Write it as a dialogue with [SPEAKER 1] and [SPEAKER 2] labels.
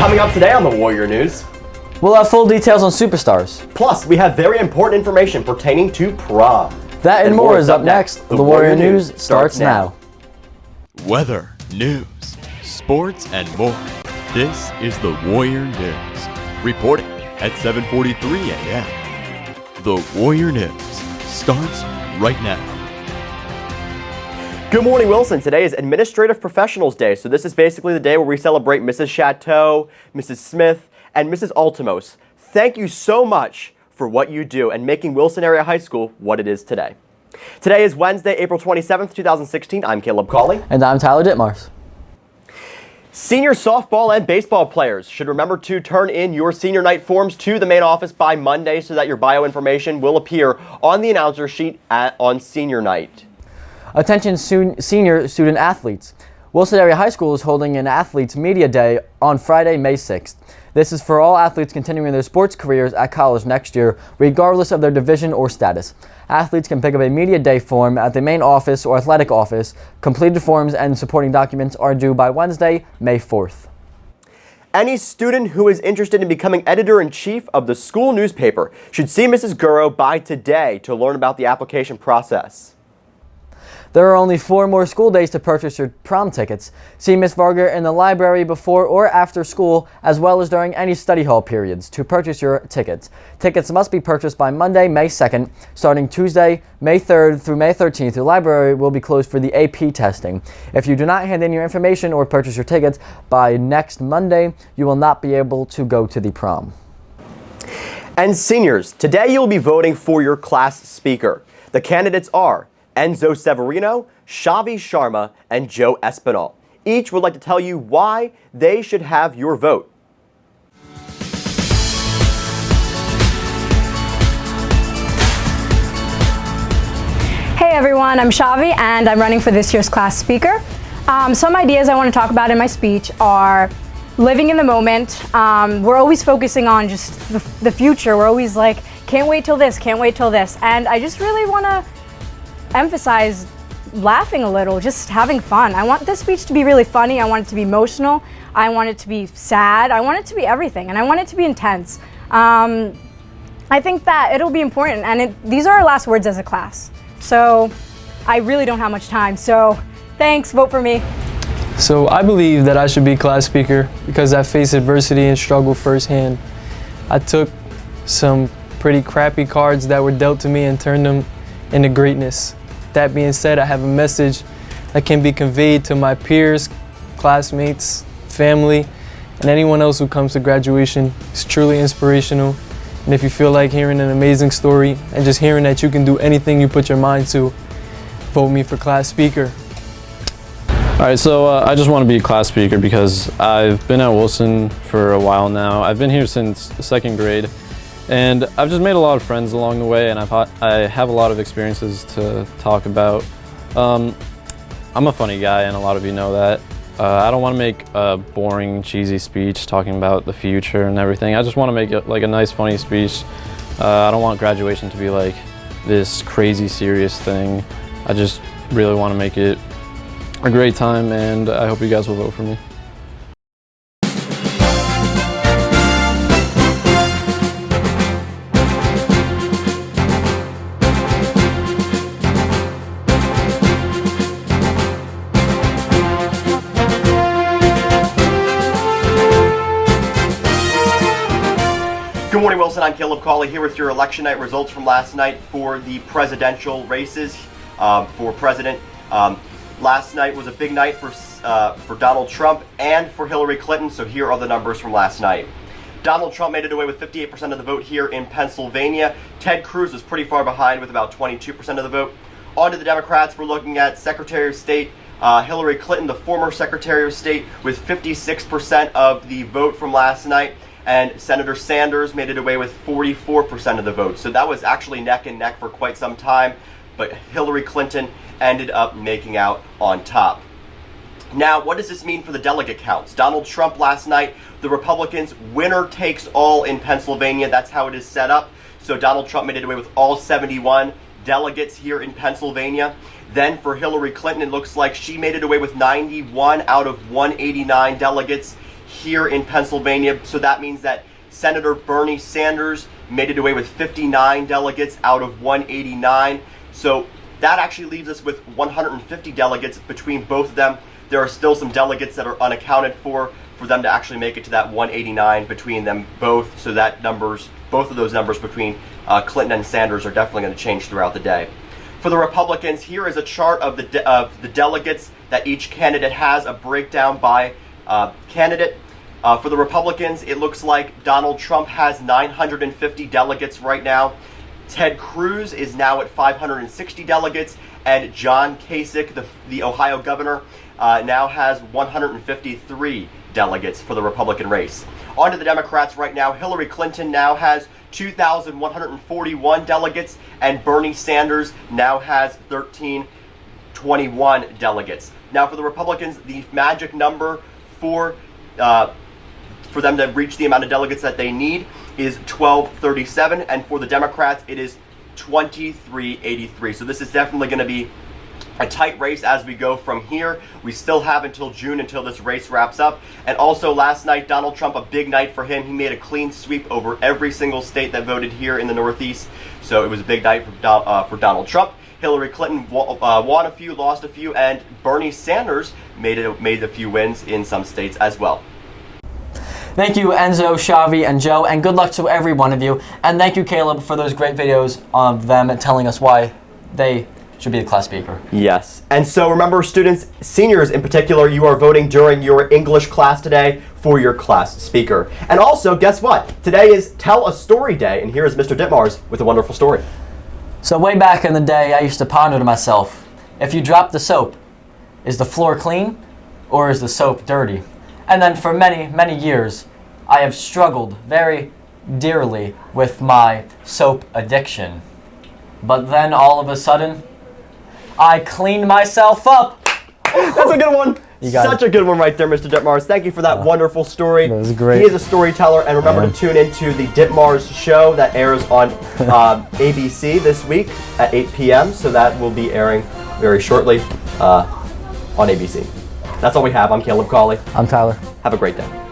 [SPEAKER 1] Coming up today on the Warrior News.
[SPEAKER 2] We'll have full details on superstars.
[SPEAKER 1] Plus, we have very important information pertaining to prom.
[SPEAKER 2] That and more is up next. The Warrior News starts now.
[SPEAKER 3] Weather, news, sports, and more. This is the Warrior News. Reporting at 7:43 a.m. The Warrior News starts right now.
[SPEAKER 1] Good morning, Wilson. Today is Administrative Professionals Day, so this is basically the day where we celebrate Mrs. Chateau, Mrs. Smith, and Mrs. Altimos. Thank you so much for what you do and making Wilson Area High School what it is today. Today is Wednesday, April 27th, 2016. I'm Caleb Cawley.
[SPEAKER 2] And I'm Tyler Ditmars.
[SPEAKER 1] Senior softball and baseball players should remember to turn in your senior night forms to the main office by Monday so that your bio information will appear on the announcer sheet on senior night.
[SPEAKER 2] Attention senior student athletes. Wilson Area High School is holding an Athletes Media Day on Friday, May 6th. This is for all athletes continuing their sports careers at college next year, regardless of their division or status. Athletes can pick up a Media Day form at the main office or athletic office. Completed forms and supporting documents are due by Wednesday, May 4th.
[SPEAKER 1] Any student who is interested in becoming editor-in-chief of the school newspaper should see Mrs. Gurrow by today to learn about the application process.
[SPEAKER 2] There are only 4 more school days to purchase your prom tickets. See Ms. Varga in the library before or after school, as well as during any study hall periods to purchase your tickets. Tickets must be purchased by Monday, May 2nd. Starting Tuesday, May 3rd through May 13th, the library will be closed for the AP testing. If you do not hand in your information or purchase your tickets by next Monday, you will not be able to go to the prom.
[SPEAKER 1] And seniors, today you'll be voting for your class speaker. The candidates are Enzo Severino, Shavi Sharma, and Joe Espinal. Each would like to tell you why they should have your vote.
[SPEAKER 4] Hey everyone, I'm Shavi and I'm running for this year's class speaker. Some ideas I want to talk about in my speech are living in the moment. We're always focusing on just the future. We're always like, can't wait till this, can't wait till this. And I just really want to emphasize laughing a little, just having fun. I want this speech to be really funny. I want it to be emotional. I want it to be sad. I want it to be everything, and I want it to be intense. I think that it'll be important, and these are our last words as a class. So I really don't have much time, so thanks, vote for me.
[SPEAKER 5] So I believe that I should be class speaker because I face adversity and struggle firsthand. I took some pretty crappy cards that were dealt to me and turned them into greatness. That being said, I have a message that can be conveyed to my peers, classmates, family, and anyone else who comes to graduation. It's truly inspirational. And if you feel like hearing an amazing story and just hearing that you can do anything you put your mind to, vote me for class speaker.
[SPEAKER 6] All right, so I just want to be a class speaker because I've been at Wilson for a while now. I've been here since 2nd grade. And I've just made a lot of friends along the way, and I have a lot of experiences to talk about. I'm a funny guy, and a lot of you know that. I don't want to make a boring, cheesy speech talking about the future and everything. I just want to make it like a nice, funny speech. I don't want graduation to be like this crazy, serious thing. I just really want to make it a great time, and I hope you guys will vote for me.
[SPEAKER 1] Good morning, Wilson. I'm Caleb Cawley here with your election night results from last night for the presidential races for president. Last night was a big night for Donald Trump and for Hillary Clinton, so here are the numbers from last night. Donald Trump made it away with 58% of the vote here in Pennsylvania. Ted Cruz was pretty far behind with about 22% of the vote. On to the Democrats, we're looking at Secretary of State Hillary Clinton, the former Secretary of State, with 56% of the vote from last night. And Senator Sanders made it away with 44% of the vote. So that was actually neck and neck for quite some time, but Hillary Clinton ended up making out on top. Now, what does this mean for the delegate counts? Donald Trump last night, the Republicans, winner takes all in Pennsylvania. That's how it is set up. So Donald Trump made it away with all 71 delegates here in Pennsylvania. Then for Hillary Clinton, it looks like she made it away with 91 out of 189 delegates here in Pennsylvania. So that means that Senator Bernie Sanders made it away with 59 delegates out of 189. So that actually leaves us with 150 delegates between both of them. There are still some delegates that are unaccounted for them to actually make it to that 189 between them both. So that both of those numbers between Clinton and Sanders are definitely going to change throughout the day. For the Republicans, here is a chart of the delegates that each candidate has, a breakdown by candidate. For the Republicans, it looks like Donald Trump has 950 delegates right now. Ted Cruz is now at 560 delegates, and John Kasich, the Ohio governor, now has 153 delegates for the Republican race. On to the Democrats right now. Hillary Clinton now has 2,141 delegates, and Bernie Sanders now has 1,321 delegates. Now for the Republicans, the magic number for them to reach the amount of delegates that they need is 1237, and for the Democrats it is 2383. So this is definitely going to be a tight race as we go from here. We still have until June until this race wraps up. And also last night, Donald Trump, a big night for him. He made a clean sweep over every single state that voted here in the Northeast. So it was a big night for Donald Trump. Hillary Clinton won a few, lost a few, and Bernie Sanders made a few wins in some states as well.
[SPEAKER 2] Thank you, Enzo, Xavi, and Joe, and good luck to every one of you. And thank you, Caleb, for those great videos of them telling us why they should be the class speaker.
[SPEAKER 1] Yes. And so remember, students, seniors in particular, you are voting during your English class today for your class speaker. And also, guess what? Today is Tell a Story Day, and here is Mr. Ditmars with a wonderful story.
[SPEAKER 2] So way back in the day, I used to ponder to myself, if you drop the soap, is the floor clean or is the soap dirty? And then for many, many years, I have struggled very dearly with my soap addiction. But then all of a sudden, I cleaned myself up.
[SPEAKER 1] That's a good one. Such a good one right there, Mr. Ditmars. Thank you for that wonderful story.
[SPEAKER 2] That was great.
[SPEAKER 1] He is a storyteller, and remember to tune into the Ditmars show that airs on ABC this week at 8 p.m. So that will be airing very shortly on ABC. That's all we have. I'm Caleb Cawley.
[SPEAKER 2] I'm Tyler.
[SPEAKER 1] Have a great day.